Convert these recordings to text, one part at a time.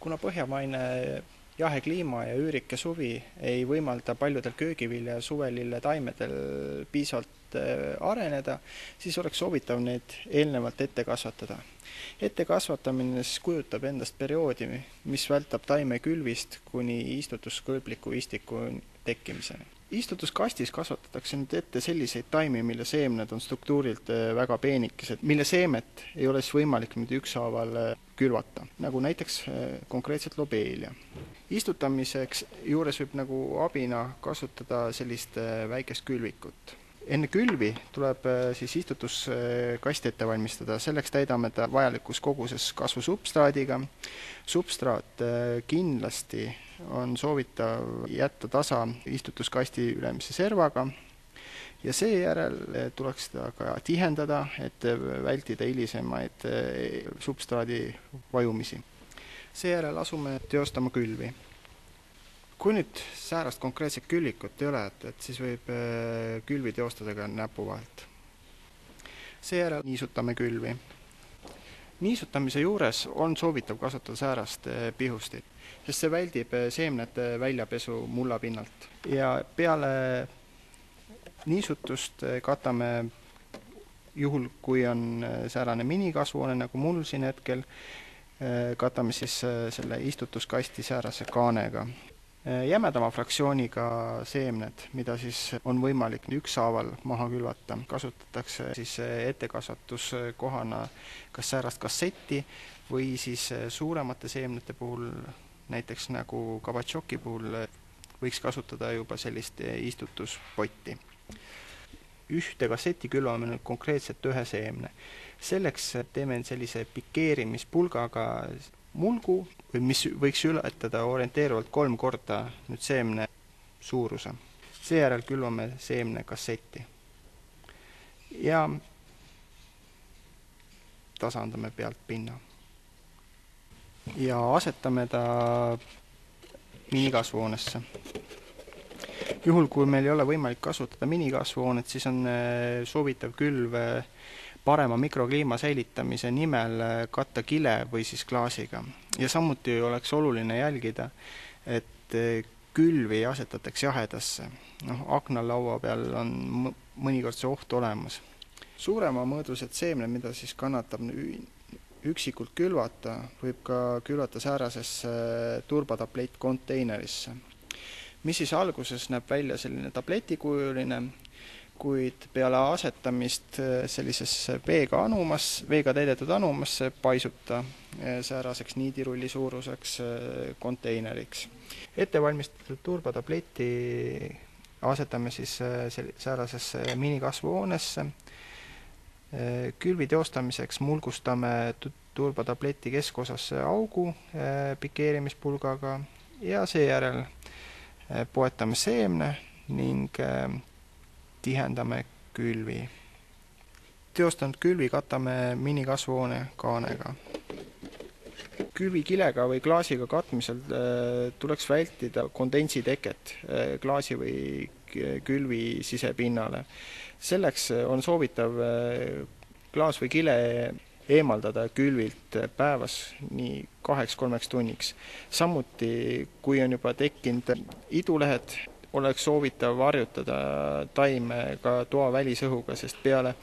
Kuna põhjamaine jahe kliima ja üürike suvi ei võimalda paljudel köögivilja ja suvelille taimedel piisavalt areneda, siis oleks soovitav neid eelnevalt ette kasvatada. Ette kasvatamine kujutab endast perioodi, mis vältab taime külvist kuni istutuskõlbliku istiku tekkimiseni. Istutuskastis kasvatatakse nüüd ette selliseid taimi, mille seemned on struktuurilt väga peenikesed, mille seemet ei ole siis võimalik nüüd ükshaaval külvata, nagu näiteks konkreetselt lobeelia. Istutamiseks juures võib nagu abina kasutada sellist väikest külvikut. Enne külvi tuleb siis istutuskasti ette valmistada, selleks täidame ta vajalikus koguses kasvusubstraadiga. Substraat kindlasti on soovitav jätta tasa istutuskasti ülemise servaga ja seejärel tuleks seda ka tihendada, et vältida hilisemaid substraadi vajumisi. Seejärel asume teostama külvi. Kui nüüd säärast konkreetset külvikut ei ole, et siis võib külvi teostada ka näpu vahelt. Seejärel niisutame külvi. Niisutamise juures on soovitav kasutada säärast pihustit, sest see väldib seemnete väljapesu mullapinnalt. Ja peale niisutust katame, juhul kui on säärane minikasvuhoone, nagu mul siin hetkel, katame siis selle istutuskasti säärase kaanega. Jämedama fraktsiooniga seemned, mida siis on võimalik ükshaaval maha külvata, kasutatakse siis ettekasvatuskohana kas säärast kassetti või siis suuremate seemnete puhul, näiteks nagu kabatšoki puhul, võiks kasutada juba sellist istutuspotti. Ühte kasseti külvame nüüd konkreetselt ühe seemne. Selleks teeme sellise pikeerimispulgaga mulgu, mis võiks ületada orienteeruvalt 3 korda nüüd seemne suuruse. Seejärel külvame seemne kassetti ja tasandame pealt pinna. Ja asetame ta minikasvuhoonesse. Juhul, kui meil ei ole võimalik kasutada minikasvuhoonet, siis on soovitav külv parema mikrokliima säilitamise nimel katta kile või siis klaasiga. Ja samuti oleks oluline jälgida, et külvi asetataks jahedasse. Aknalaua peal on mõnikord see oht olemas. Suurema mõõdused seemned, mida siis kannatab üksikult külvata, võib ka külvata säärasesse turbatablett-konteinerisse, mis siis alguses näeb välja selline tabletikujuline, kuid peale asetamist sellisesse veega täidetud anumasse paisub ta sääraseks niidirulli suuruseks konteineriks. Ettevalmistatud turbatableti asetame siis säärasesse minikasvuhoonesse. Külvi teostamiseks mulgustame turbatableti keskosasse augu pikeerimispulgaga ja seejärel poetame seemne ning tihendame külvi. Teostanud külvi katame minikasvuhoone kaanega. Külvikilega või klaasiga katmisel tuleks vältida kondensiteket klaasi või külvi sisepinnale. Selleks on soovitav klaas või kile eemaldada külvilt päevas nii 2-3 tunniks. Samuti, kui on juba tekkinud idulehed, oleks soovitav varjutada taime ka toa välisõhuga, sest peale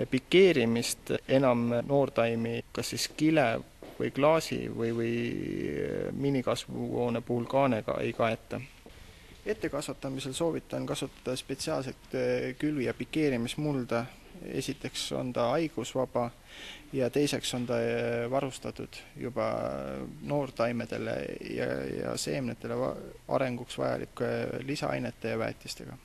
pikeerimist enam noortaimi kas siis kile või klaasi või minikasvuhoone puhul kaanega ei kaeta. Ettekasvatamisel soovitan kasutada spetsiaalselt külvi- ja pikeerimismulda. Esiteks on ta haigusvaba ja teiseks on ta varustatud juba noortaimedele ja seemnetele arenguks vajalike lisaainete ja väetistega.